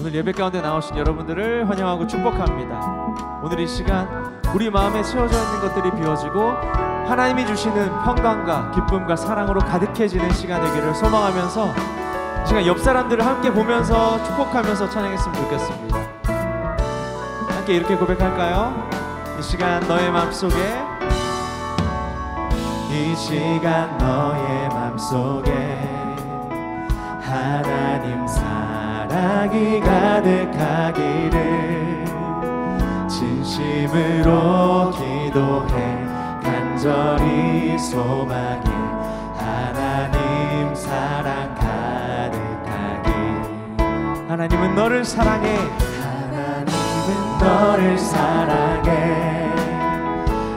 오늘 예배 가운데 나오신 여러분들을 환영하고 축복합니다. 오늘 이 시간 우리 마음에 채워져 있는 것들이 비워지고 하나님이 주시는 평강과 기쁨과 사랑으로 가득해지는 시간 되기를 소망하면서 이 시간 옆 사람들을 함께 보면서 축복하면서 찬양했으면 좋겠습니다. 함께 이렇게 고백할까요? 이 시간 너의 맘속에, 이 시간 너의 맘속에 하나님 사랑이 가득하기를 진심으로 기도해 간절히 소망해 하나님 사랑 가득하길. 하나님은 너를 사랑해. 하나님은 너를 사랑해.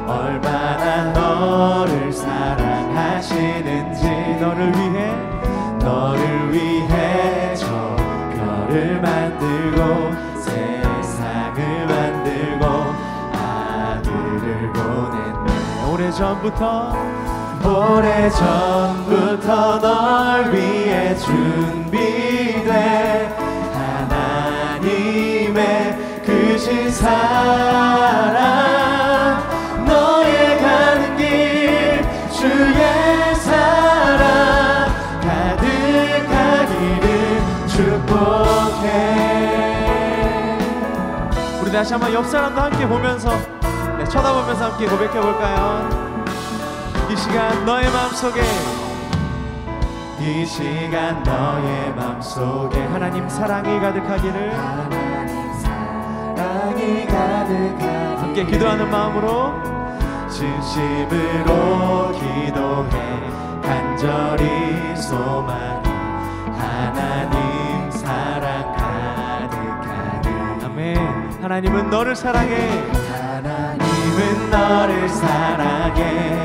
얼마나 너를 사랑하시는지. 너를 위해 저 별을 만들고 세상을 만들고 아들을 보냈네. 오래전부터 널 위해 준비된 하나님의 크신 사랑, 너의 가는 길 주의 사랑 가득하기를 축복해. 우리 다시 한번 옆 사람도 함께 보면서, 쳐다보면서 함께 고백해 볼까요? 이 시간 너의 맘속에, 이 시간 너의 맘속에 하나님 사랑이 가득하기를. 하나님 사랑이 가득하기를. 함께 기도하는 마음으로 진심으로 기도해 간절히 소망해 하나님 사랑 가득하기를. 아멘. 하나님은 너를 사랑해. 하나님은 너를 사랑해.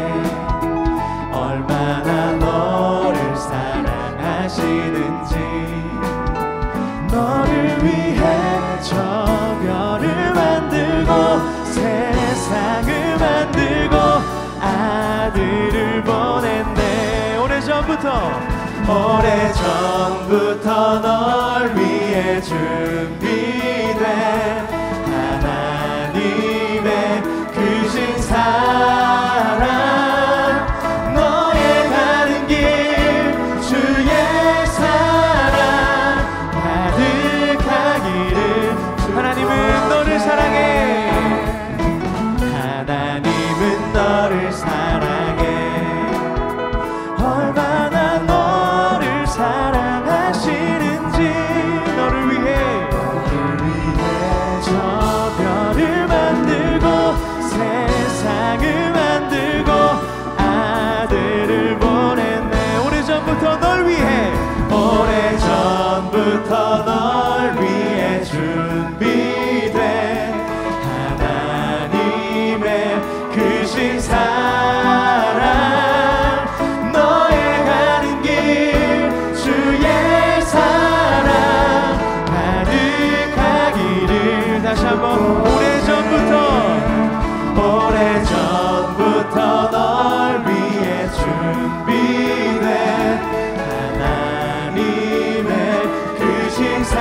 얼마나 너를 사랑하시는지. 너를 위해 저 별을 만들고 세상을 만들고 아들을 보냈네. 오래전부터 널 위해 준비된 하나님의 크신 사랑, 너의 가는 길 주의 사랑 가득하기를. 하나님은 너를 사랑해. 하나님은 너를 사랑해. 얼마나 너를 사랑하시는지. 너를 위해 저 별을 만들고 세상을 만들고 아들을 보냈네. 오래전부터 널 위해 준비된 하나님의 크신 사랑, 너의 가는 길 주의 사랑 가득하기를. 다시 한번. 오래전부터 널 위해 준비된 하나님의 크신 사랑,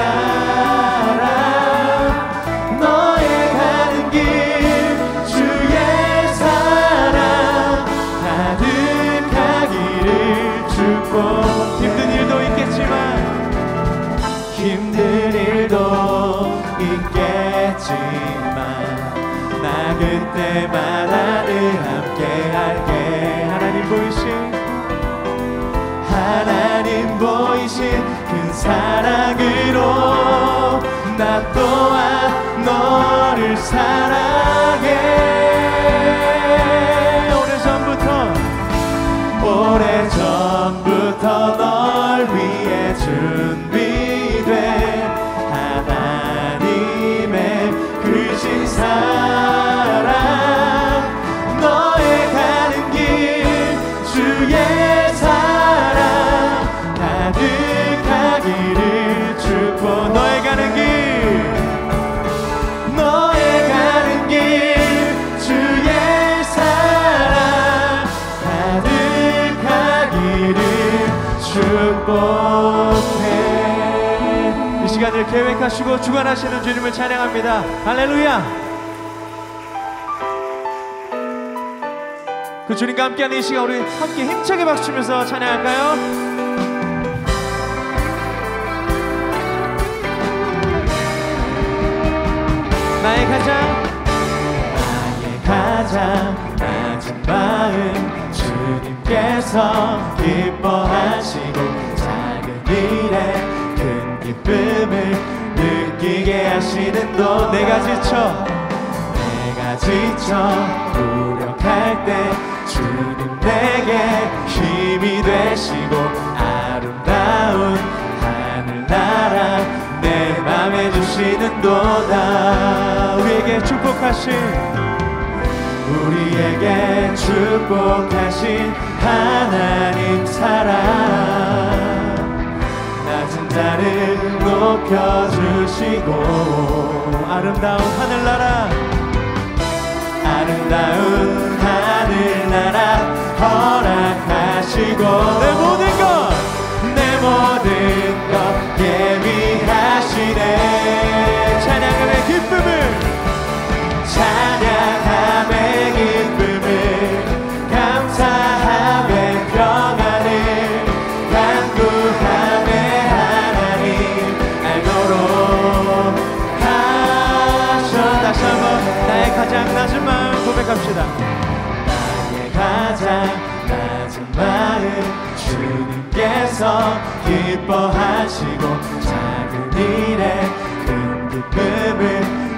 너의 가는 길 주의 사랑 가득하기를 축복. 힘든 일도 있겠지만 나 그때마다 늘 함께 할게. 하나님 보이신 큰 사랑으로 나 또한 너를 사랑해. 오래전부터 널 위해 준비된 하나님의 크신 사랑, 너의 가는 길 주의 사랑 가득하기를 축복. 너의 가는 길 삶을 계획하시고 주관하시는 주님을 찬양합니다. 할렐루야. 그 주님과 함께하는 이 시간 우리 함께 힘차게 박수치면서 찬양할까요? 나의 가장 낮은 마음 주님께서 기뻐하시고 작은 일에 큰 기쁨을 느끼게 하시는 너. 내가 지쳐 무력할 때 주님 내게 힘이 되시고 아름다운 하늘나라 내 맘에 주시는 도다. 우리에게 축복하신 하나님 사랑 낮은 자를 높여주시고 아름다운 하늘나라 허락하시고 내 모든 것 예비하시네. 찬양함의 기쁨을 감사함의 평안을 간구함의 하나님 알도록 하셔. 다시 한번 나의 가장 낮은 마음 고백합시다. 나의 가장 낮은 마음 주님께서 기뻐하시고 작은 일에 큰 기쁨을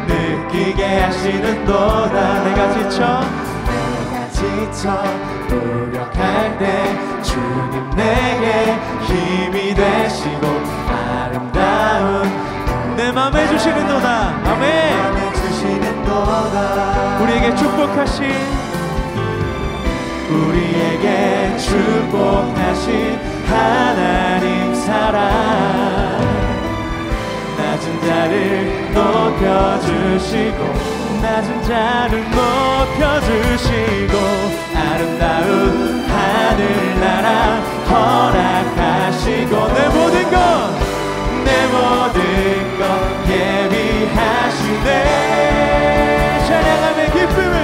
느끼게 하시는도다. 내가 지쳐 노력할 때 주님 내게 힘이 되시고 아름다운 내 맘에 주시는도다. 아멘. 우리에게 축복하신 하나님 사랑 낮은 자를 높여주시고 아름다운 하늘나라 허락하시고 내 모든 것 예비하시네. 찬양함의 기쁨을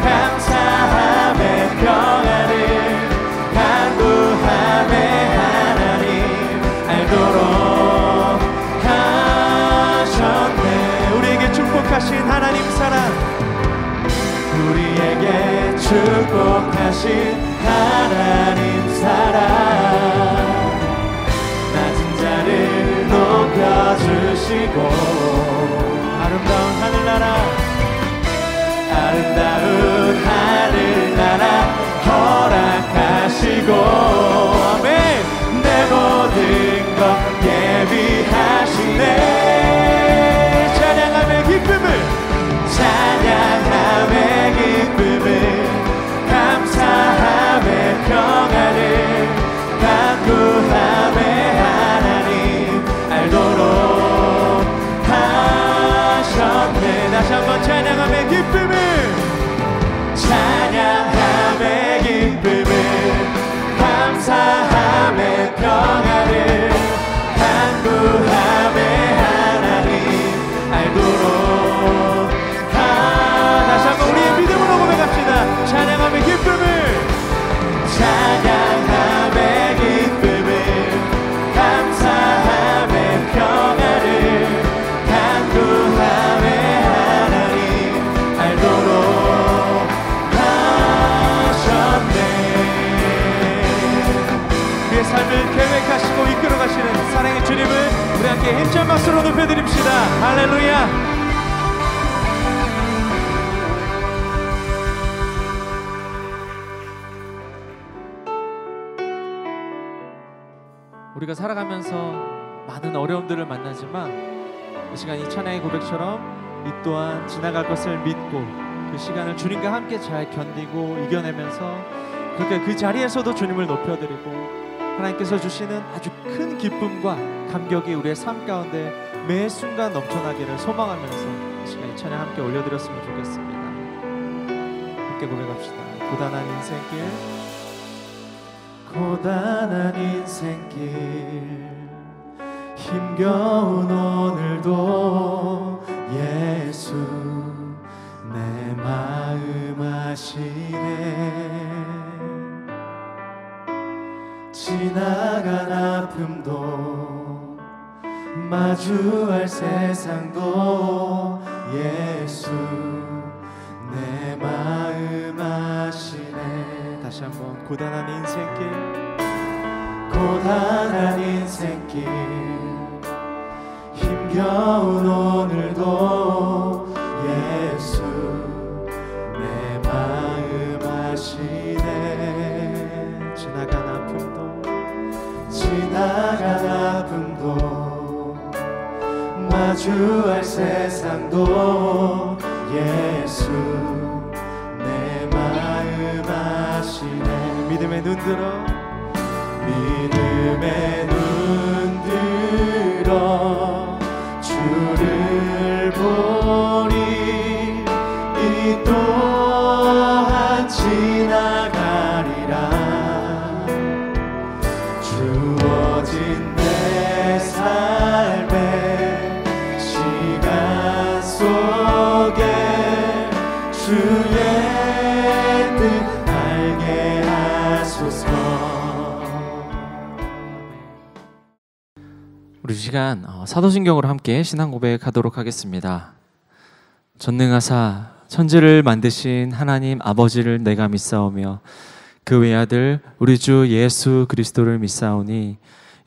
감사함의 평안을 간구함의 하나님 알도록 하셨네. 우리에게 축복하신 하나님 사랑 낮은 자를 높여주시고 아름다운 하늘나라 허락하시고 아멘. 내 모든 것 예비하시네. 찬양함의 기쁨을 감사함의 평안을 간구함의 하나님 알도록 하셨네. 다시 한번 찬양함의 기쁨을 감사함의 평안을 간구함의 하나님 알도록 다시 한번 우리의 믿음으로 고백합시다. 찬양함의 기쁨을 감사함의 평안을 간구함의 하나님 알도록 우리의 삶을 계획하시고 이끌어가시는 사랑의 주님을 우리 함께 힘찬 박수로 높여드립시다. 할렐루야. 우리가 살아가면서 많은 어려움들을 만나지만 이 시간 이 찬양의 고백처럼 이 또한 지나갈 것을 믿고 그 시간을 주님과 함께 잘 견디고 이겨내면서 그렇게 그 자리에서도 주님을 높여드리고 하나님께서 주시는 아주 큰 기쁨과 감격이 우리의 삶 가운데 매 순간 넘쳐나기를 소망하면서 이 시간 이 찬양 함께 올려드렸으면 좋겠습니다. 함께 고백합시다. 고단한 인생길 고단한 인생길 힘겨운 오늘도 예수 내 마음 아시네. 지나간 아픔도 마주할 세상도 예수 내 마음 아시네. 다시 한번 고단한 인생길 고단한 인생길 힘겨운 오늘도 예수 내 마음 아시네. 지나간 아픔도 마주할 세상도 예수 내 마음 아시네. 믿음의 눈 들어 주를 보리. 이 또한 지나가리라. 주어진 내 삶의 시간 속에 주의 뜻 알게 하소서. 우리 시간 사도신경으로 함께 신앙 고백하도록 하겠습니다. 전능하사 천지를 만드신 하나님 아버지를 내가 믿사오며 그 외아들 우리 주 예수 그리스도를 믿사오니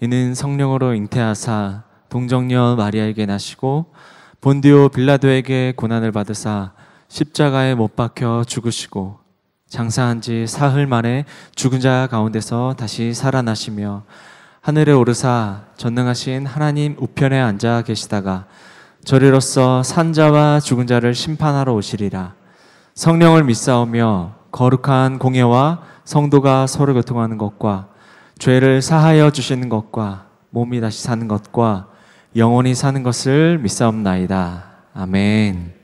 이는 성령으로 잉태하사 동정녀 마리아에게 나시고 본디오 빌라도에게 고난을 받으사 십자가에 못 박혀 죽으시고 장사한 지 사흘 만에 죽은 자 가운데서 다시 살아나시며 하늘에 오르사 전능하신 하나님 우편에 앉아 계시다가 저리로서 산자와 죽은 자를 심판하러 오시리라. 성령을 믿사오며 거룩한 공예와 성도가 서로 교통하는 것과 죄를 사하여 주시는 것과 몸이 다시 사는 것과 영원히 사는 것을 믿사옵나이다. 아멘.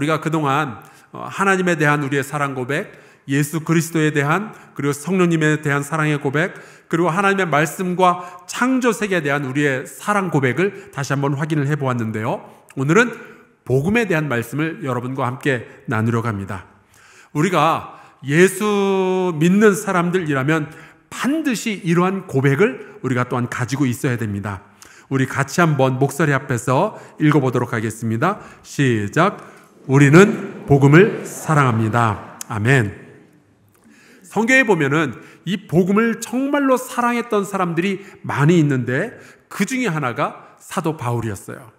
우리가 그동안 하나님에 대한 우리의 사랑 고백, 예수 그리스도에 대한, 그리고 성령님에 대한 사랑의 고백, 그리고 하나님의 말씀과 창조 세계에 대한 우리의 사랑 고백을 다시 한번 확인을 해보았는데요. 오늘은 복음에 대한 말씀을 여러분과 함께 나누려고 합니다. 우리가 예수 믿는 사람들이라면 반드시 이러한 고백을 우리가 또한 가지고 있어야 됩니다. 우리 같이 한번 목소리 앞에서 읽어보도록 하겠습니다. 시작. 우리는 복음을 사랑합니다. 아멘. 성경에 보면은 이 복음을 정말로 사랑했던 사람들이 많이 있는데 그 중에 하나가 사도 바울이었어요.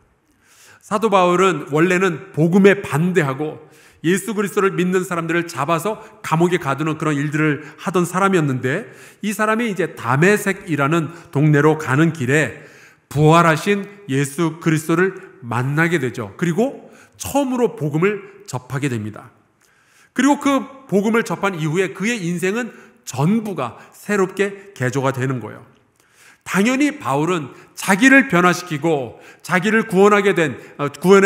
사도 바울은 원래는 복음에 반대하고 예수 그리스도를 믿는 사람들을 잡아서 감옥에 가두는 그런 일들을 하던 사람이었는데, 이 사람이 이제 다메섹이라는 동네로 가는 길에 부활하신 예수 그리스도를 만나게 되죠. 그리고 처음으로 복음을 접하게 됩니다. 그리고 그 복음을 접한 이후에 그의 인생은 전부가 새롭게 개조가 되는 거예요. 당연히 바울은 자기를 변화시키고 자기를 구원해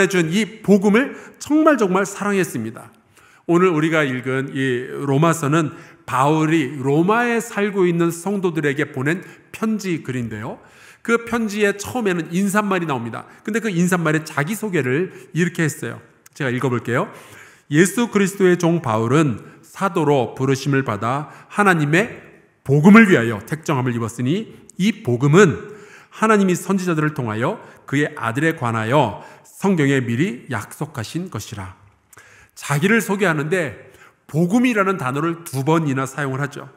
준 이 복음을 정말 사랑했습니다. 오늘 우리가 읽은 이 로마서는 바울이 로마에 살고 있는 성도들에게 보낸 편지 글인데요. 그 편지의 처음에는 인사말이 나옵니다. 근데 그 인사말에 자기소개를 이렇게 했어요. 제가 읽어볼게요. 예수 그리스도의 종 바울은 사도로 부르심을 받아 하나님의 복음을 위하여 택정함을 입었으니 이 복음은 하나님이 선지자들을 통하여 그의 아들에 관하여 성경에 미리 약속하신 것이라. 자기를 소개하는데 복음이라는 단어를 2번이나 사용을 하죠.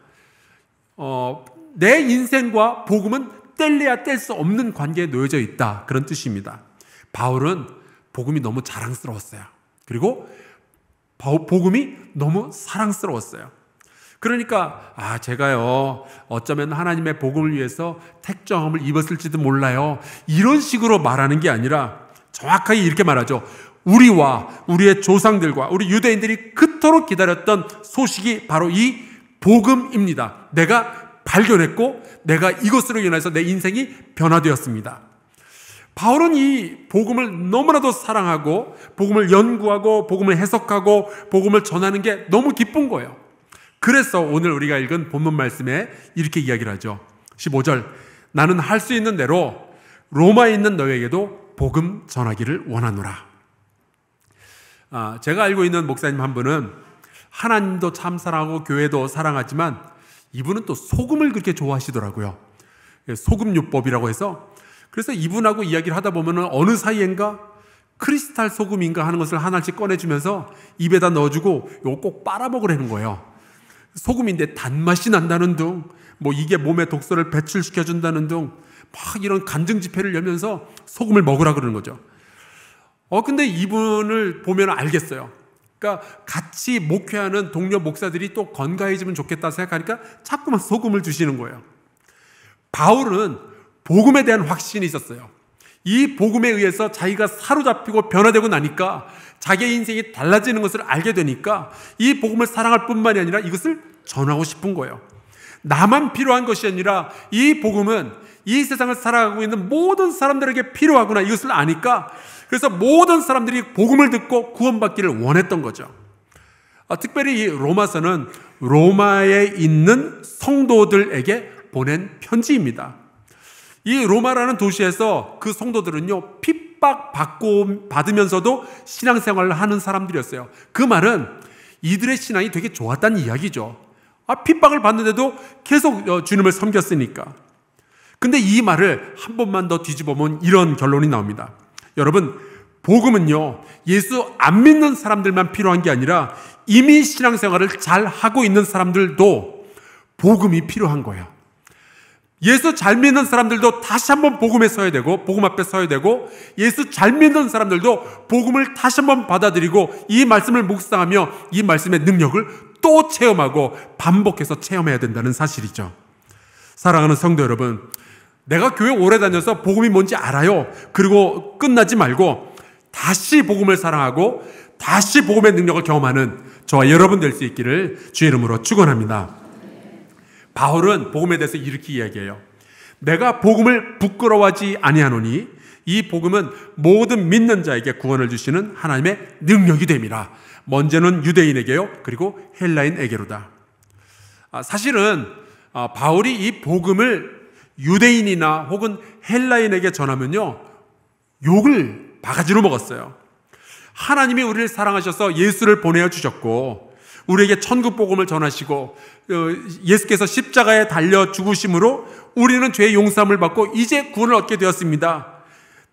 내 인생과 복음은 뗄래야 뗄 수 없는 관계에 놓여져 있다, 그런 뜻입니다. 바울은 복음이 너무 자랑스러웠어요. 그리고 복음이 너무 사랑스러웠어요. 그러니까 제가요 어쩌면 하나님의 복음을 위해서 택정함을 입었을지도 몰라요, 이런 식으로 말하는 게 아니라 정확하게 이렇게 말하죠. 우리와 우리의 조상들과 우리 유대인들이 그토록 기다렸던 소식이 바로 이 복음입니다. 내가 발견했고 내가 이것으로 인해서 내 인생이 변화되었습니다. 바울은 이 복음을 너무나도 사랑하고 복음을 연구하고 복음을 해석하고 복음을 전하는 게 너무 기쁜 거예요. 그래서 오늘 우리가 읽은 본문 말씀에 이렇게 이야기를 하죠. 15절. 나는 할 수 있는 대로 로마에 있는 너에게도 복음 전하기를 원하노라. 제가 알고 있는 목사님 한 분은 하나님도 참 사랑하고 교회도 사랑하지만 이분은 또 소금을 그렇게 좋아하시더라고요. 소금요법이라고 해서, 그래서 이분하고 이야기를 하다 보면 어느 사이엔가 크리스탈 소금인가 하는 것을 하나씩 꺼내주면서 입에다 넣어주고 이거 꼭 빨아먹으라는 거예요. 소금인데 단맛이 난다는 둥, 이게 몸의 독소를 배출시켜준다는 둥, 막 이런 간증 집회를 열면서 소금을 먹으라 그러는 거죠. 근데 이분을 보면 알겠어요. 그러니까 같이 목회하는 동료 목사들이 또 건강해지면 좋겠다 생각하니까 자꾸만 소금을 주시는 거예요. 바울은 복음에 대한 확신이 있었어요. 이 복음에 의해서 자기가 사로잡히고 변화되고 나니까 자기의 인생이 달라지는 것을 알게 되니까 이 복음을 사랑할 뿐만이 아니라 이것을 전하고 싶은 거예요. 나만 필요한 것이 아니라 이 복음은 이 세상을 살아가고 있는 모든 사람들에게 필요하구나, 이것을 아니까 그래서 모든 사람들이 복음을 듣고 구원받기를 원했던 거죠. 특별히 이 로마서는 로마에 있는 성도들에게 보낸 편지입니다. 이 로마라는 도시에서 그 성도들은요 핍박받으면서도 신앙생활을 하는 사람들이었어요. 그 말은 이들의 신앙이 되게 좋았다는 이야기죠. 핍박을 받는데도 계속 주님을 섬겼으니까. 근데 이 말을 한 번만 더 뒤집어보면 이런 결론이 나옵니다. 여러분, 복음은요 예수 안 믿는 사람들만 필요한 게 아니라 이미 신앙생활을 잘 하고 있는 사람들도 복음이 필요한 거예요. 예수 잘 믿는 사람들도 다시 한번 복음에 서야 되고, 복음 앞에 서야 되고, 예수 잘 믿는 사람들도 복음을 다시 한번 받아들이고 이 말씀을 묵상하며 이 말씀의 능력을 또 체험하고 반복해서 체험해야 된다는 사실이죠. 사랑하는 성도 여러분, 내가 교회 오래 다녀서 복음이 뭔지 알아요. 그리고 끝나지 말고 다시 복음을 사랑하고 다시 복음의 능력을 경험하는 저와 여러분 될 수 있기를 주의 이름으로 축원합니다. 바울은 복음에 대해서 이렇게 이야기해요. 내가 복음을 부끄러워하지 아니하노니 이 복음은 모든 믿는 자에게 구원을 주시는 하나님의 능력이 됨이라. 먼저는 유대인에게요, 그리고 헬라인에게로다. 사실은 바울이 이 복음을 유대인이나 혹은 헬라인에게 전하면요, 욕을 바가지로 먹었어요. 하나님이 우리를 사랑하셔서 예수를 보내어 주셨고 우리에게 천국 복음을 전하시고 예수께서 십자가에 달려 죽으심으로 우리는 죄의 용서함을 받고 이제 구원을 얻게 되었습니다.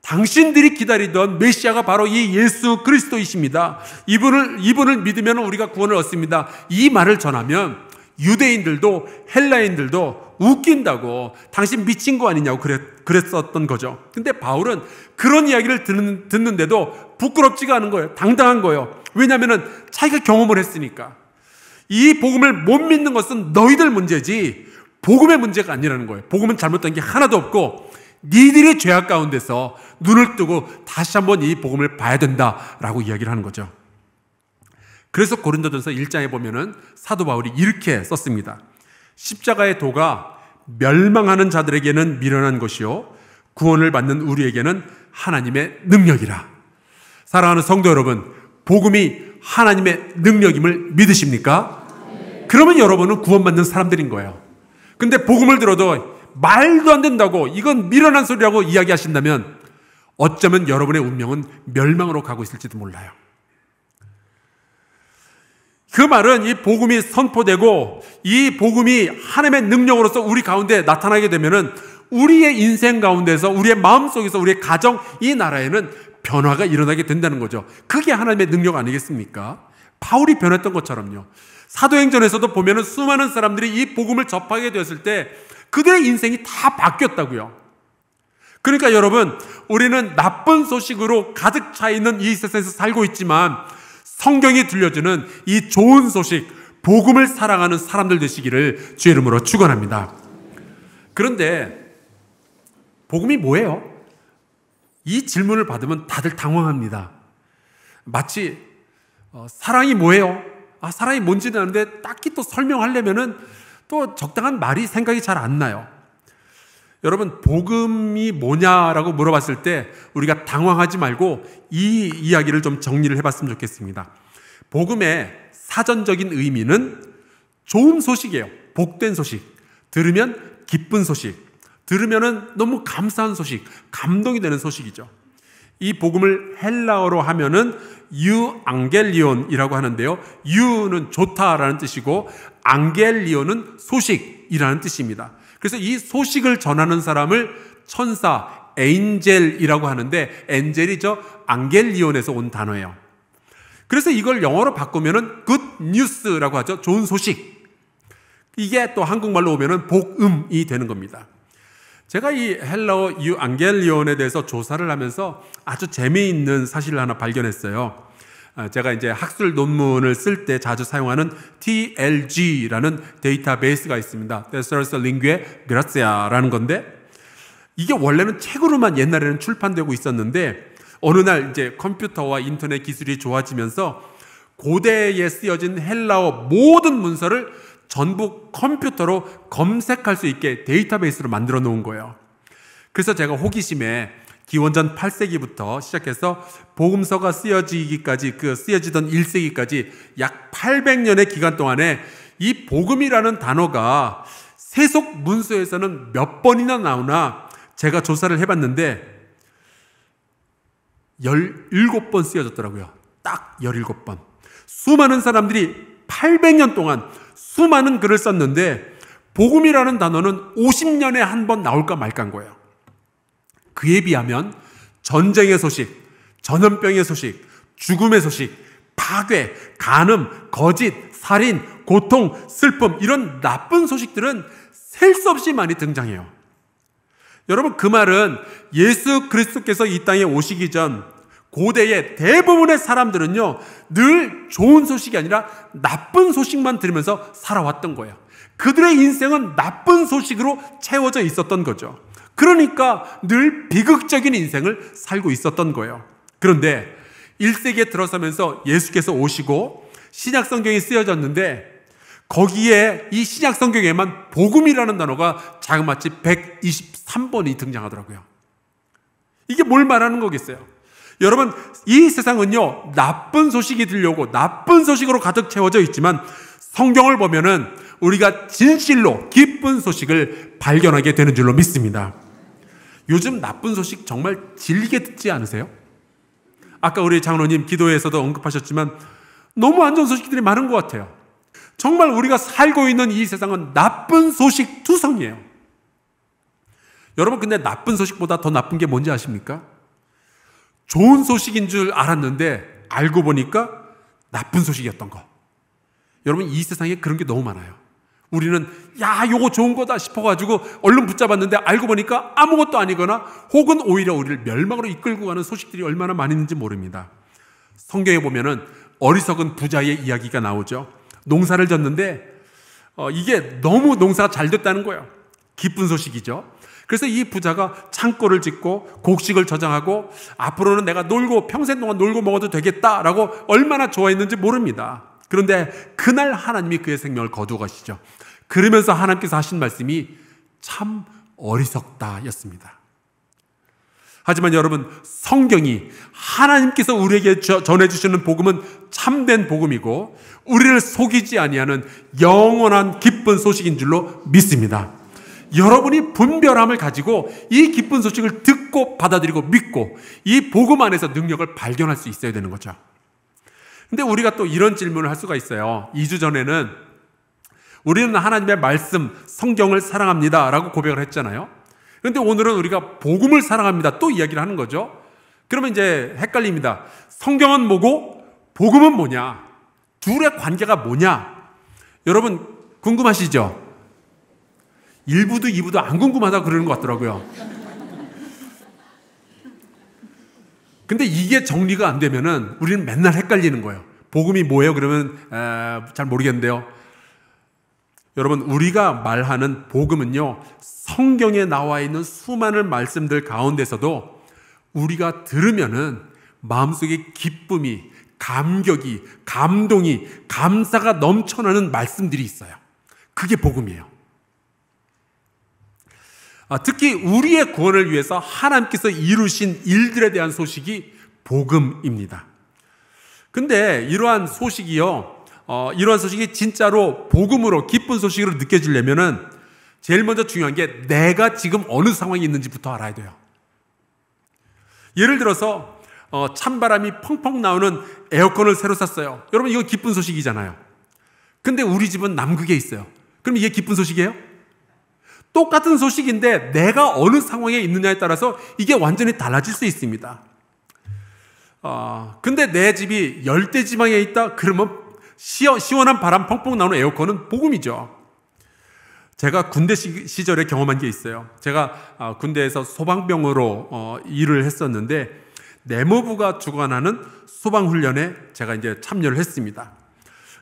당신들이 기다리던 메시아가 바로 이 예수 그리스도이십니다. 이분을 믿으면 우리가 구원을 얻습니다. 이 말을 전하면 유대인들도 헬라인들도 웃긴다고, 당신 미친 거 아니냐고 그랬었던 거죠. 근데 바울은 그런 이야기를 듣는데도 부끄럽지가 않은 거예요. 당당한 거예요. 왜냐하면 자기가 경험을 했으니까. 이 복음을 못 믿는 것은 너희들 문제지 복음의 문제가 아니라는 거예요. 복음은 잘못된 게 하나도 없고 니들이 죄악 가운데서 눈을 뜨고 다시 한번 이 복음을 봐야 된다라고 이야기를 하는 거죠. 그래서 고린도전서 1장에 보면은 사도 바울이 이렇게 썼습니다. 십자가의 도가 멸망하는 자들에게는 미련한 것이요 구원을 받는 우리에게는 하나님의 능력이라. 사랑하는 성도 여러분, 복음이 하나님의 능력임을 믿으십니까? 그러면 여러분은 구원받는 사람들인 거예요. 근데 복음을 들어도 말도 안 된다고, 이건 미련한 소리라고 이야기하신다면 어쩌면 여러분의 운명은 멸망으로 가고 있을지도 몰라요. 그 말은 이 복음이 선포되고 이 복음이 하나님의 능력으로서 우리 가운데 나타나게 되면은 우리의 인생 가운데서, 우리의 마음속에서, 우리의 가정, 이 나라에는 변화가 일어나게 된다는 거죠. 그게 하나님의 능력 아니겠습니까? 바울이 변했던 것처럼요. 사도행전에서도 보면은 수많은 사람들이 이 복음을 접하게 되었을 때 그들의 인생이 다 바뀌었다고요. 그러니까 여러분, 우리는 나쁜 소식으로 가득 차 있는 이 세상에서 살고 있지만 성경이 들려주는 이 좋은 소식, 복음을 사랑하는 사람들 되시기를 주의 이름으로 축원합니다. 그런데 복음이 뭐예요? 이 질문을 받으면 다들 당황합니다. 마치 사랑이 뭐예요? 사랑이 뭔지는 아는데 딱히 또 설명하려면은 또 적당한 말이 생각이 잘 안 나요. 여러분, 복음이 뭐냐라고 물어봤을 때 우리가 당황하지 말고 이 이야기를 좀 정리를 해봤으면 좋겠습니다. 복음의 사전적인 의미는 좋은 소식이에요. 복된 소식. 들으면 기쁜 소식. 들으면은 너무 감사한 소식, 감동이 되는 소식이죠. 이 복음을 헬라어로 하면은 유앙겔리온이라고 하는데요. 유는 좋다라는 뜻이고 앙겔리온은 소식이라는 뜻입니다. 그래서 이 소식을 전하는 사람을 천사, 엔젤이라고 하는데 엔젤이죠. 앙겔리온에서 온 단어예요. 그래서 이걸 영어로 바꾸면은 good news라고 하죠. 좋은 소식. 이게 또 한국말로 오면은 복음이 되는 겁니다. 제가 이 헬라어 유앙겔리온에 대해서 조사를 하면서 아주 재미있는 사실을 하나 발견했어요. 제가 이제 학술 논문을 쓸 때 자주 사용하는 TLG라는 데이터베이스가 있습니다. Thesaurus Linguae Graecia라는 건데, 이게 원래는 책으로만 옛날에는 출판되고 있었는데 어느 날 이제 컴퓨터와 인터넷 기술이 좋아지면서 고대에 쓰여진 헬라어 모든 문서를 전부 컴퓨터로 검색할 수 있게 데이터베이스로 만들어 놓은 거예요. 그래서 제가 호기심에 기원전 8세기부터 시작해서 복음서가 쓰여지기까지, 쓰여지던 1세기까지 약 800년의 기간 동안에 이 복음이라는 단어가 세속 문서에서는 몇 번이나 나오나 제가 조사를 해봤는데 17번 쓰여졌더라고요. 딱 17번. 수많은 사람들이 800년 동안 수많은 글을 썼는데 복음이라는 단어는 50년에 한 번 나올까 말까인 거예요. 그에 비하면 전쟁의 소식, 전염병의 소식, 죽음의 소식, 파괴, 간음, 거짓, 살인, 고통, 슬픔, 이런 나쁜 소식들은 셀 수 없이 많이 등장해요. 여러분, 그 말은 예수 그리스도께서 이 땅에 오시기 전 고대의 대부분의 사람들은요, 늘 좋은 소식이 아니라 나쁜 소식만 들으면서 살아왔던 거예요. 그들의 인생은 나쁜 소식으로 채워져 있었던 거죠. 그러니까 늘 비극적인 인생을 살고 있었던 거예요. 그런데 1세기에 들어서면서 예수께서 오시고 신약 성경이 쓰여졌는데 거기에 이 신약 성경에만 복음이라는 단어가 자그마치 123번이 등장하더라고요. 이게 뭘 말하는 거겠어요? 여러분, 이 세상은요, 나쁜 소식이 들려오고 나쁜 소식으로 가득 채워져 있지만 성경을 보면은 우리가 진실로 기쁜 소식을 발견하게 되는 줄로 믿습니다. 요즘 나쁜 소식 정말 질리게 듣지 않으세요? 아까 우리 장로님 기도회에서도 언급하셨지만 너무 안 좋은 소식들이 많은 것 같아요. 정말 우리가 살고 있는 이 세상은 나쁜 소식 투성이에요. 여러분, 근데 나쁜 소식보다 더 나쁜 게 뭔지 아십니까? 좋은 소식인 줄 알았는데 알고 보니까 나쁜 소식이었던 거. 여러분, 이 세상에 그런 게 너무 많아요. 우리는 야, 요거 좋은 거다 싶어가지고 얼른 붙잡았는데 알고 보니까 아무것도 아니거나 혹은 오히려 우리를 멸망으로 이끌고 가는 소식들이 얼마나 많이 있는지 모릅니다. 성경에 보면은 어리석은 부자의 이야기가 나오죠. 농사를 졌는데 이게 너무 농사가 잘 됐다는 거예요. 기쁜 소식이죠. 그래서 이 부자가 창고를 짓고 곡식을 저장하고 앞으로는 내가 평생 동안 놀고 먹어도 되겠다라고 얼마나 좋아했는지 모릅니다. 그런데 그날 하나님이 그의 생명을 거두어 가시죠. 그러면서 하나님께서 하신 말씀이 참 어리석다 였습니다. 하지만 여러분, 성경이 하나님께서 우리에게 전해주시는 복음은 참된 복음이고 우리를 속이지 아니하는 영원한 기쁜 소식인 줄로 믿습니다. 여러분이 분별함을 가지고 이 기쁜 소식을 듣고 받아들이고 믿고 이 복음 안에서 능력을 발견할 수 있어야 되는 거죠. 근데 우리가 또 이런 질문을 할 수가 있어요. 2주 전에는 우리는 하나님의 말씀, 성경을 사랑합니다 라고 고백을 했잖아요. 그런데 오늘은 우리가 복음을 사랑합니다 또 이야기를 하는 거죠. 그러면 이제 헷갈립니다. 성경은 뭐고 복음은 뭐냐? 둘의 관계가 뭐냐? 여러분 궁금하시죠? 1부도 2부도 안 궁금하다고 그러는 것 같더라고요. 근데 이게 정리가 안 되면은 우리는 맨날 헷갈리는 거예요. 복음이 뭐예요? 그러면 잘 모르겠는데요. 여러분, 우리가 말하는 복음은요, 성경에 나와 있는 수많은 말씀들 가운데서도 우리가 들으면은 마음속에 기쁨이, 감격이, 감동이, 감사가 넘쳐나는 말씀들이 있어요. 그게 복음이에요. 특히 우리의 구원을 위해서 하나님께서 이루신 일들에 대한 소식이 복음입니다. 근데 이러한 소식이 진짜로 복음으로 기쁜 소식으로 느껴지려면은 제일 먼저 중요한 게 내가 지금 어느 상황에 있는지부터 알아야 돼요. 예를 들어서 찬바람이 펑펑 나오는 에어컨을 새로 샀어요. 여러분, 이거 기쁜 소식이잖아요. 근데 우리 집은 남극에 있어요. 그럼 이게 기쁜 소식이에요? 똑같은 소식인데 내가 어느 상황에 있느냐에 따라서 이게 완전히 달라질 수 있습니다. 근데 내 집이 열대지방에 있다? 그러면 시원한 바람 펑펑 나오는 에어컨은 복음이죠. 제가 군대 시절에 경험한 게 있어요. 제가 군대에서 소방병으로 일을 했었는데 내무부가 주관하는 소방훈련에 제가 이제 참여를 했습니다.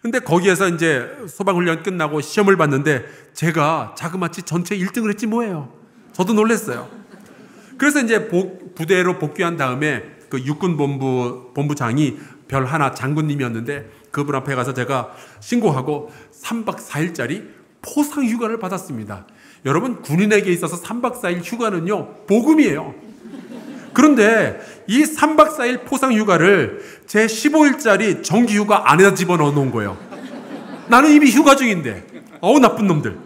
근데 거기에서 이제 소방훈련 끝나고 시험을 봤는데 제가 자그마치 전체 1등을 했지 뭐예요. 저도 놀랐어요. 그래서 이제 부대로 복귀한 다음에 그 육군본부장이 별 하나 장군님이었는데 그분 앞에 가서 제가 신고하고 3박 4일짜리 포상 휴가를 받았습니다. 여러분, 군인에게 있어서 3박 4일 휴가는요, 복음이에요. 그런데 이 3박 4일 포상 휴가를 제 15일짜리 정기 휴가 안에다 집어넣어 놓은 거예요. 나는 이미 휴가 중인데. 나쁜 놈들.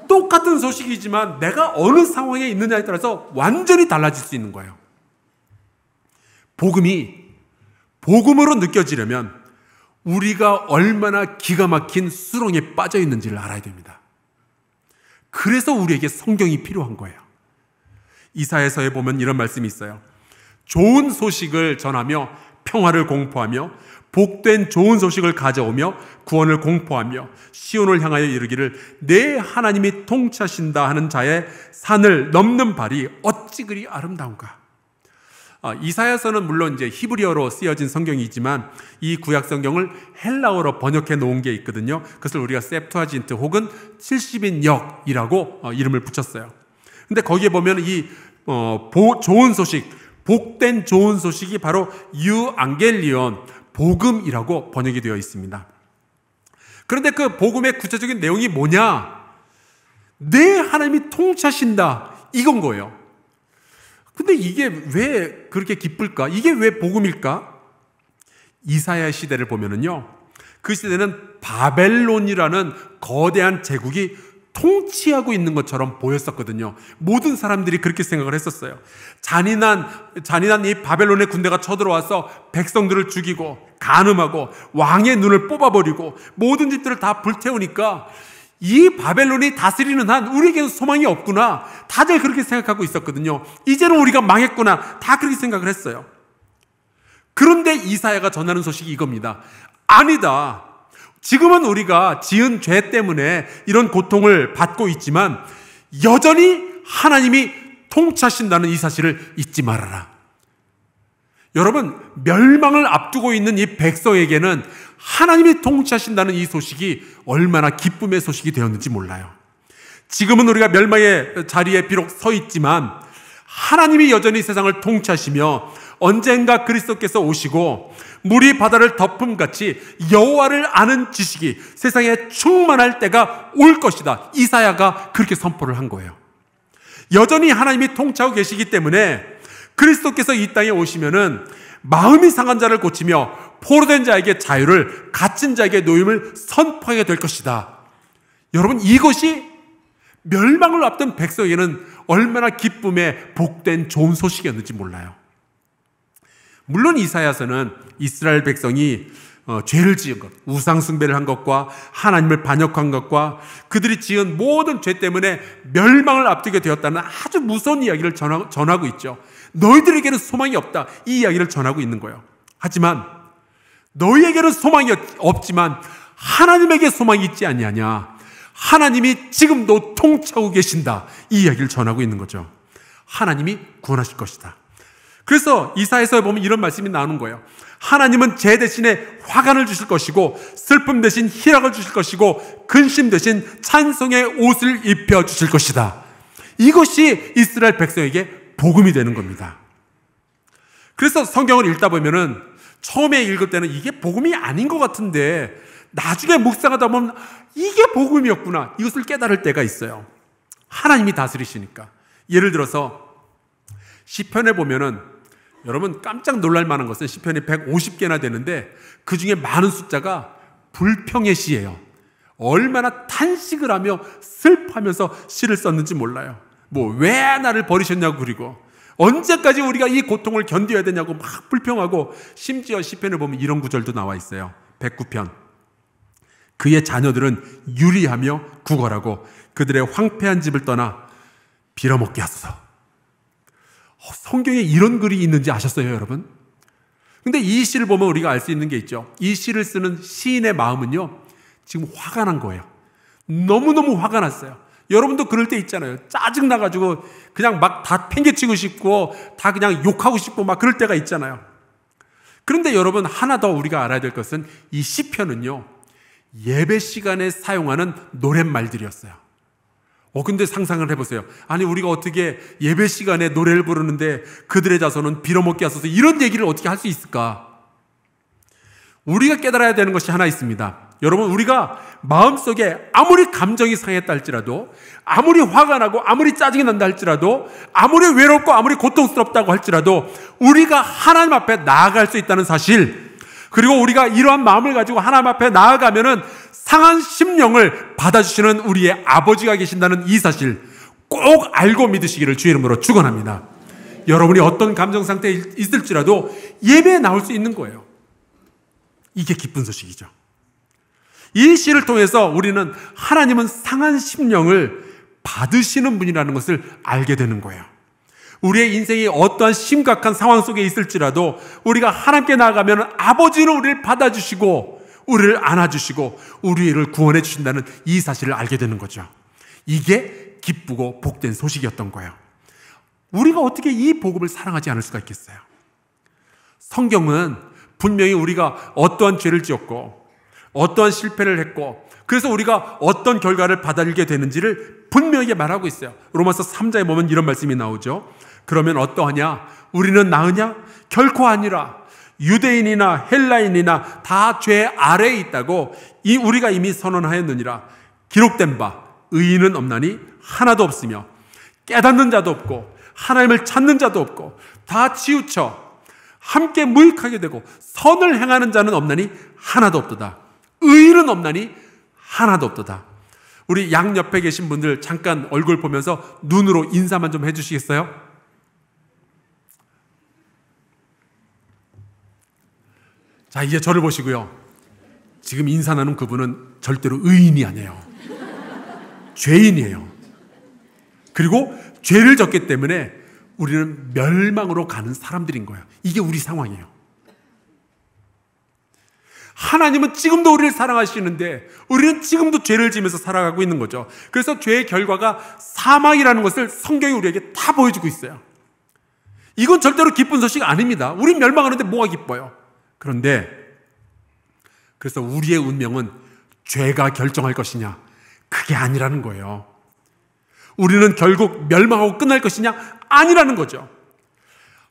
똑같은 소식이지만 내가 어느 상황에 있느냐에 따라서 완전히 달라질 수 있는 거예요. 복음이 복음으로 느껴지려면 우리가 얼마나 기가 막힌 수렁에 빠져 있는지를 알아야 됩니다. 그래서 우리에게 성경이 필요한 거예요. 이사야서에 보면 이런 말씀이 있어요. 좋은 소식을 전하며 평화를 공포하며 복된 좋은 소식을 가져오며 구원을 공포하며 시온을 향하여 이르기를 내 하나님이 통치하신다 하는 자의 산을 넘는 발이 어찌 그리 아름다운가. 이사야서는 물론 이제 히브리어로 쓰여진 성경이지만 이 구약 성경을 헬라어로 번역해 놓은 게 있거든요. 그것을 우리가 셉투아진트 혹은 70인역이라고 이름을 붙였어요. 근데 거기에 보면 이 좋은 소식, 복된 좋은 소식이 바로 유앙겔리온, 복음이라고 번역이 되어 있습니다. 그런데 그 복음의 구체적인 내용이 뭐냐? 내 하나님이 통치하신다, 이건 거예요. 근데 이게 왜 그렇게 기쁠까? 이게 왜 복음일까? 이사야 시대를 보면은요, 그 시대는 바벨론이라는 거대한 제국이 통치하고 있는 것처럼 보였었거든요. 모든 사람들이 그렇게 생각을 했었어요. 잔인한 이 바벨론의 군대가 쳐들어와서 백성들을 죽이고 간음하고 왕의 눈을 뽑아버리고 모든 집들을 다 불태우니까 이 바벨론이 다스리는 한 우리에게는 소망이 없구나. 다들 그렇게 생각하고 있었거든요. 이제는 우리가 망했구나. 다 그렇게 생각을 했어요. 그런데 이사야가 전하는 소식이 이겁니다. 아니다. 지금은 우리가 지은 죄 때문에 이런 고통을 받고 있지만 여전히 하나님이 통치하신다는 이 사실을 잊지 말아라. 여러분, 멸망을 앞두고 있는 이 백성에게는 하나님이 통치하신다는 이 소식이 얼마나 기쁨의 소식이 되었는지 몰라요. 지금은 우리가 멸망의 자리에 비록 서 있지만 하나님이 여전히 세상을 통치하시며 언젠가 그리스도께서 오시고 물이 바다를 덮음같이 여호와를 아는 지식이 세상에 충만할 때가 올 것이다. 이사야가 그렇게 선포를 한 거예요. 여전히 하나님이 통치하고 계시기 때문에 그리스도께서 이 땅에 오시면은 마음이 상한 자를 고치며 포로된 자에게 자유를, 갇힌 자에게 노임을 선포하게 될 것이다. 여러분, 이것이 멸망을 앞둔 백성에게는 얼마나 기쁨의 복된 좋은 소식이었는지 몰라요. 물론 이사야서는 이스라엘 백성이 죄를 지은 것, 우상 숭배를 한 것과 하나님을 반역한 것과 그들이 지은 모든 죄 때문에 멸망을 앞두게 되었다는 아주 무서운 이야기를 전하고 있죠. 너희들에게는 소망이 없다. 이 이야기를 전하고 있는 거예요. 하지만 너희에게는 소망이 없지만 하나님에게 소망이 있지 아니하냐. 하나님이 지금도 통치하고 계신다. 이 이야기를 전하고 있는 거죠. 하나님이 구원하실 것이다. 그래서 이사야서에 보면 이런 말씀이 나오는 거예요. 하나님은 제 대신에 화관을 주실 것이고 슬픔 대신 희락을 주실 것이고 근심 대신 찬송의 옷을 입혀 주실 것이다. 이것이 이스라엘 백성에게 복음이 되는 겁니다. 그래서 성경을 읽다 보면은 처음에 읽을 때는 이게 복음이 아닌 것 같은데 나중에 묵상하다 보면 이게 복음이었구나. 이것을 깨달을 때가 있어요. 하나님이 다스리시니까. 예를 들어서 시편에 보면은 여러분 깜짝 놀랄 만한 것은 시편이 150개나 되는데 그 중에 많은 숫자가 불평의 시예요. 얼마나 탄식을 하며 슬퍼하면서 시를 썼는지 몰라요. 뭐 왜 나를 버리셨냐고 그리고 언제까지 우리가 이 고통을 견뎌야 되냐고 막 불평하고 심지어 시편을 보면 이런 구절도 나와 있어요. 109편. 그의 자녀들은 유리하며 구걸하고 그들의 황폐한 집을 떠나 빌어먹게 하소서. 성경에 이런 글이 있는지 아셨어요, 여러분? 근데 이 시를 보면 우리가 알 수 있는 게 있죠. 이 시를 쓰는 시인의 마음은요, 지금 화가 난 거예요. 너무너무 화가 났어요. 여러분도 그럴 때 있잖아요. 짜증나가지고 그냥 막 다 팽개치고 싶고 다 그냥 욕하고 싶고 막 그럴 때가 있잖아요. 그런데 여러분, 하나 더 우리가 알아야 될 것은 이 시편은요, 예배 시간에 사용하는 노랫말들이었어요. 근데 상상을 해보세요. 아니, 우리가 어떻게 예배 시간에 노래를 부르는데 그들의 자손은 빌어먹게 하소서 이런 얘기를 어떻게 할 수 있을까? 우리가 깨달아야 되는 것이 하나 있습니다. 여러분, 우리가 마음속에 아무리 감정이 상했다 할지라도, 아무리 화가 나고 아무리 짜증이 난다 할지라도, 아무리 외롭고 아무리 고통스럽다고 할지라도 우리가 하나님 앞에 나아갈 수 있다는 사실, 그리고 우리가 이러한 마음을 가지고 하나님 앞에 나아가면은 상한 심령을 받아주시는 우리의 아버지가 계신다는 이 사실 꼭 알고 믿으시기를 주의 이름으로 축원합니다. 여러분이 어떤 감정 상태에 있을지라도 예배에 나올 수 있는 거예요. 이게 기쁜 소식이죠. 이 시를 통해서 우리는 하나님은 상한 심령을 받으시는 분이라는 것을 알게 되는 거예요. 우리의 인생이 어떠한 심각한 상황 속에 있을지라도 우리가 하나님께 나아가면 아버지는 우리를 받아주시고 우리를 안아주시고 우리를 구원해 주신다는 이 사실을 알게 되는 거죠. 이게 기쁘고 복된 소식이었던 거예요. 우리가 어떻게 이 복음을 사랑하지 않을 수가 있겠어요? 성경은 분명히 우리가 어떠한 죄를 지었고 어떠한 실패를 했고 그래서 우리가 어떤 결과를 받아들이게 되는지를 분명하게 말하고 있어요. 로마서 3장에 보면 이런 말씀이 나오죠. 그러면 어떠하냐? 우리는 나으냐? 결코 아니라. 유대인이나 헬라인이나 다 죄 아래에 있다고 우리가 이미 선언하였느니라. 기록된 바 의인은 없나니 하나도 없으며 깨닫는 자도 없고 하나님을 찾는 자도 없고 다 치우쳐 함께 무익하게 되고 선을 행하는 자는 없나니 하나도 없도다. 의인은 없나니 하나도 없도다. 우리 양옆에 계신 분들 잠깐 얼굴 보면서 눈으로 인사만 좀 해주시겠어요? 자, 이제 저를 보시고요. 지금 인사 나눈 그분은 절대로 의인이 아니에요. 죄인이에요. 그리고 죄를 졌기 때문에 우리는 멸망으로 가는 사람들인 거예요. 이게 우리 상황이에요. 하나님은 지금도 우리를 사랑하시는데 우리는 지금도 죄를 지면서 살아가고 있는 거죠. 그래서 죄의 결과가 사망이라는 것을 성경이 우리에게 다 보여주고 있어요. 이건 절대로 기쁜 소식 아닙니다. 우린 멸망하는데 뭐가 기뻐요? 그런데 그래서 우리의 운명은 죄가 결정할 것이냐? 그게 아니라는 거예요. 우리는 결국 멸망하고 끝날 것이냐? 아니라는 거죠.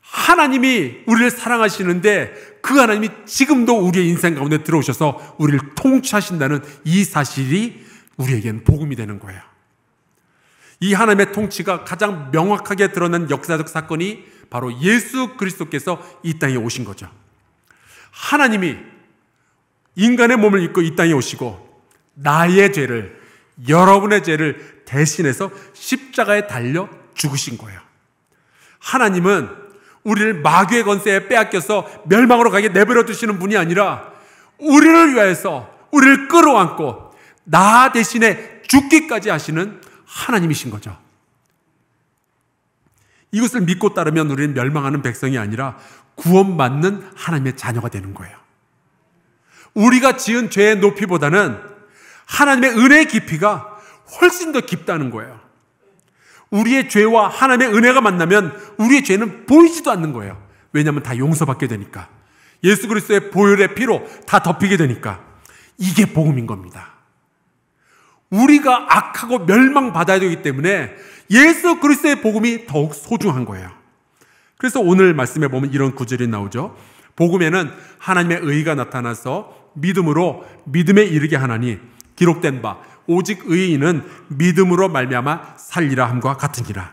하나님이 우리를 사랑하시는데 그 하나님이 지금도 우리의 인생 가운데 들어오셔서 우리를 통치하신다는 이 사실이 우리에게는 복음이 되는 거예요. 이 하나님의 통치가 가장 명확하게 드러난 역사적 사건이 바로 예수 그리스도께서 이 땅에 오신 거죠. 하나님이 인간의 몸을 입고 이 땅에 오시고 나의 죄를, 여러분의 죄를 대신해서 십자가에 달려 죽으신 거예요. 하나님은 우리를 마귀의 권세에 빼앗겨서 멸망으로 가게 내버려 두시는 분이 아니라 우리를 위해서 우리를 끌어안고 나 대신에 죽기까지 하시는 하나님이신 거죠. 이것을 믿고 따르면 우리는 멸망하는 백성이 아니라 구원받는 하나님의 자녀가 되는 거예요. 우리가 지은 죄의 높이보다는 하나님의 은혜의 깊이가 훨씬 더 깊다는 거예요. 우리의 죄와 하나님의 은혜가 만나면 우리의 죄는 보이지도 않는 거예요. 왜냐하면 다 용서받게 되니까. 예수 그리스도의 보혈의 피로 다 덮이게 되니까. 이게 복음인 겁니다. 우리가 악하고 멸망받아야 되기 때문에 예수 그리스도의 복음이 더욱 소중한 거예요. 그래서 오늘 말씀에 보면 이런 구절이 나오죠. 복음에는 하나님의 의가 나타나서 믿음으로 믿음에 이르게 하나니 기록된 바 오직 의인은 믿음으로 말미암아 살리라 함과 같으니라.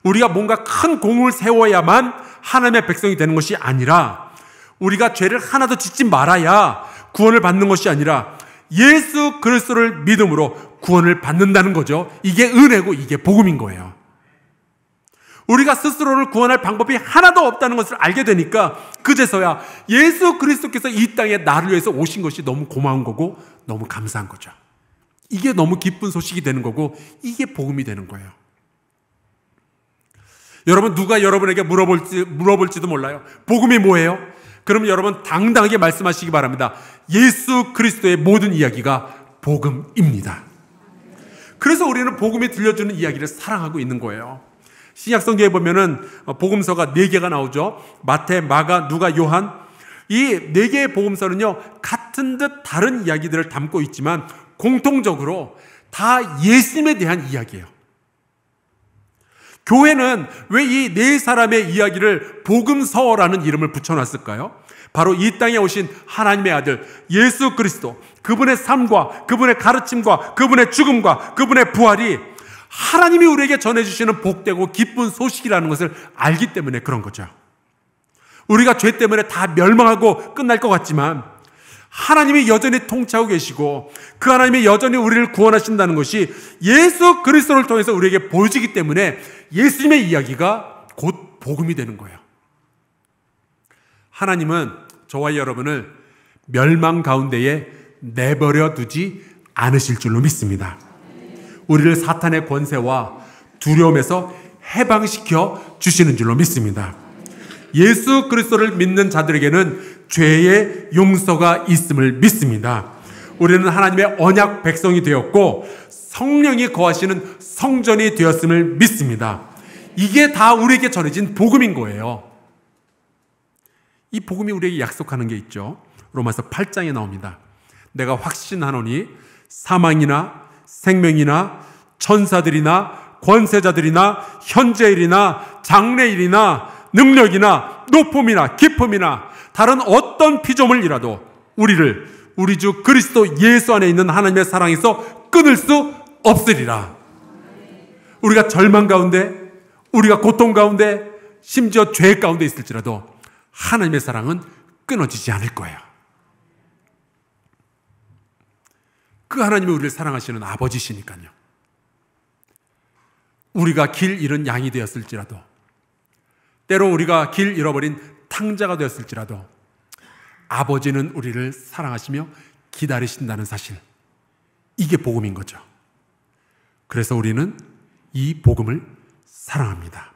우리가 뭔가 큰 공을 세워야만 하나님의 백성이 되는 것이 아니라 우리가 죄를 하나도 짓지 말아야 구원을 받는 것이 아니라 예수 그리스도를 믿음으로 구원을 받는다는 거죠. 이게 은혜고 이게 복음인 거예요. 우리가 스스로를 구원할 방법이 하나도 없다는 것을 알게 되니까 그제서야 예수 그리스도께서 이 땅에 나를 위해서 오신 것이 너무 고마운 거고 너무 감사한 거죠. 이게 너무 기쁜 소식이 되는 거고 이게 복음이 되는 거예요. 여러분, 누가 여러분에게 물어볼지도 몰라요. 복음이 뭐예요? 그럼 여러분 당당하게 말씀하시기 바랍니다. 예수 그리스도의 모든 이야기가 복음입니다. 그래서 우리는 복음이 들려주는 이야기를 사랑하고 있는 거예요. 신약 성경에 보면은 복음서가 4개가 나오죠. 마태, 마가, 누가, 요한. 이 4개의 복음서는요, 같은 듯 다른 이야기들을 담고 있지만 공통적으로 다 예수님에 대한 이야기예요. 교회는 왜 이 4사람의 이야기를 복음서라는 이름을 붙여놨을까요? 바로 이 땅에 오신 하나님의 아들 예수 그리스도, 그분의 삶과 그분의 가르침과 그분의 죽음과 그분의 부활이 하나님이 우리에게 전해주시는 복되고 기쁜 소식이라는 것을 알기 때문에 그런 거죠. 우리가 죄 때문에 다 멸망하고 끝날 것 같지만 하나님이 여전히 통치하고 계시고 그 하나님이 여전히 우리를 구원하신다는 것이 예수 그리스도를 통해서 우리에게 보여지기 때문에 예수님의 이야기가 곧 복음이 되는 거예요. 하나님은 저와 여러분을 멸망 가운데에 내버려 두지 않으실 줄로 믿습니다. 우리를 사탄의 권세와 두려움에서 해방시켜 주시는 줄로 믿습니다. 예수 그리스도를 믿는 자들에게는 죄의 용서가 있음을 믿습니다. 우리는 하나님의 언약 백성이 되었고 성령이 거하시는 성전이 되었음을 믿습니다. 이게 다 우리에게 전해진 복음인 거예요. 이 복음이 우리에게 약속하는 게 있죠. 로마서 8장에 나옵니다. 내가 확신하노니 사망이나 생명이나 천사들이나 권세자들이나 현재일이나 장래일이나 능력이나 높음이나 깊음이나 다른 어떤 피조물이라도 우리를 우리 주 그리스도 예수 안에 있는 하나님의 사랑에서 끊을 수 없으리라. 우리가 절망 가운데, 우리가 고통 가운데 심지어 죄 가운데 있을지라도 하나님의 사랑은 끊어지지 않을 거예요. 그 하나님이 우리를 사랑하시는 아버지시니까요. 우리가 길 잃은 양이 되었을지라도, 때로 우리가 길 잃어버린 탕자가 되었을지라도 아버지는 우리를 사랑하시며 기다리신다는 사실, 이게 복음인 거죠. 그래서 우리는 이 복음을 사랑합니다.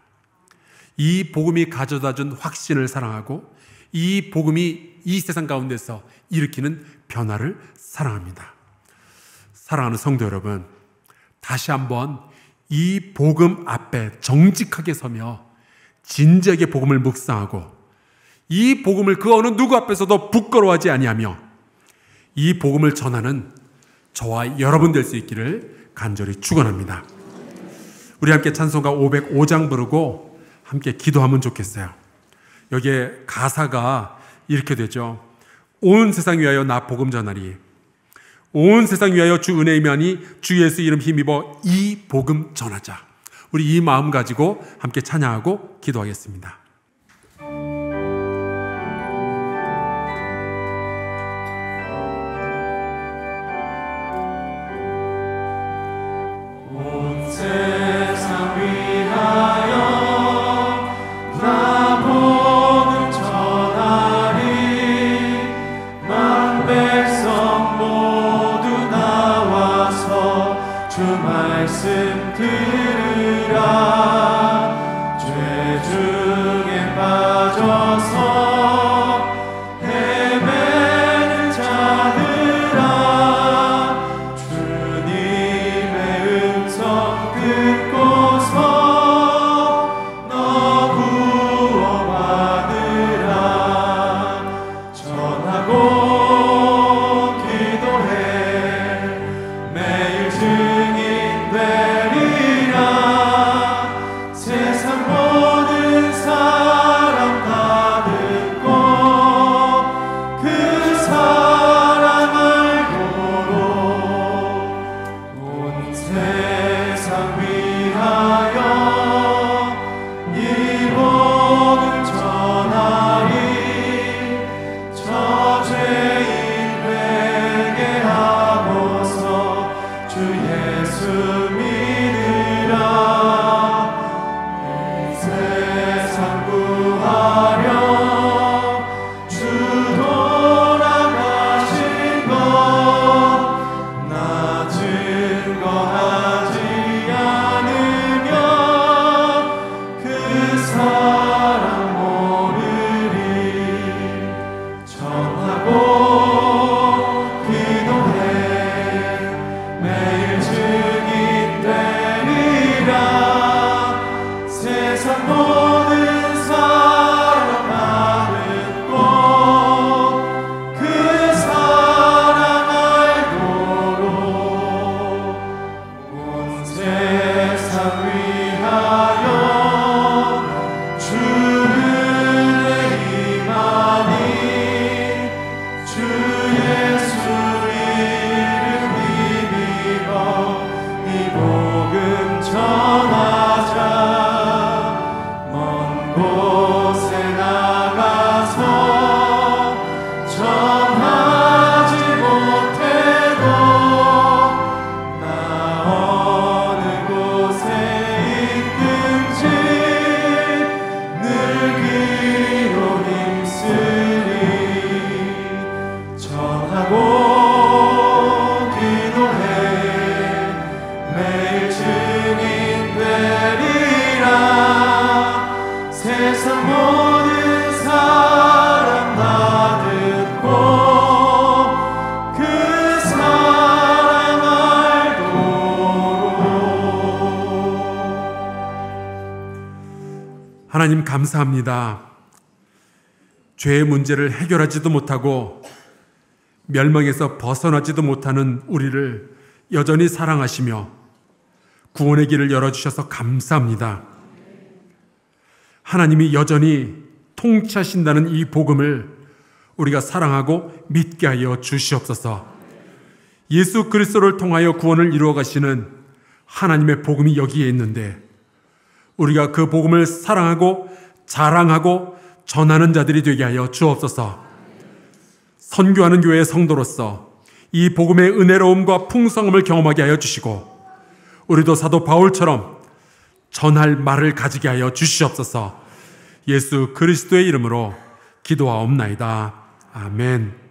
이 복음이 가져다준 확신을 사랑하고 이 복음이 이 세상 가운데서 일으키는 변화를 사랑합니다. 사랑하는 성도 여러분, 다시 한번 이 복음 앞에 정직하게 서며 진지하게 복음을 묵상하고 이 복음을 그 어느 누구 앞에서도 부끄러워하지 아니하며 이 복음을 전하는 저와 여러분 될 수 있기를 간절히 축원합니다. 우리 함께 찬송가 505장 부르고 함께 기도하면 좋겠어요. 여기에 가사가 이렇게 되죠. 온 세상 위하여 나 복음 전하리. 온 세상 위하여 주 은혜 임하니 주 예수 이름 힘입어 이 복음 전하자. 우리 이 마음 가지고 함께 찬양하고 기도하겠습니다. 하나님 감사합니다. 죄의 문제를 해결하지도 못하고 멸망에서 벗어나지도 못하는 우리를 여전히 사랑하시며 구원의 길을 열어주셔서 감사합니다. 하나님이 여전히 통치하신다는 이 복음을 우리가 사랑하고 믿게 하여 주시옵소서. 예수 그리스도를 통하여 구원을 이루어 가시는 하나님의 복음이 여기에 있는데 우리가 그 복음을 사랑하고 자랑하고 전하는 자들이 되게 하여 주옵소서. 선교하는 교회의 성도로서 이 복음의 은혜로움과 풍성함을 경험하게 하여 주시고 우리도 사도 바울처럼 전할 말을 가지게 하여 주시옵소서. 예수 그리스도의 이름으로 기도하옵나이다. 아멘.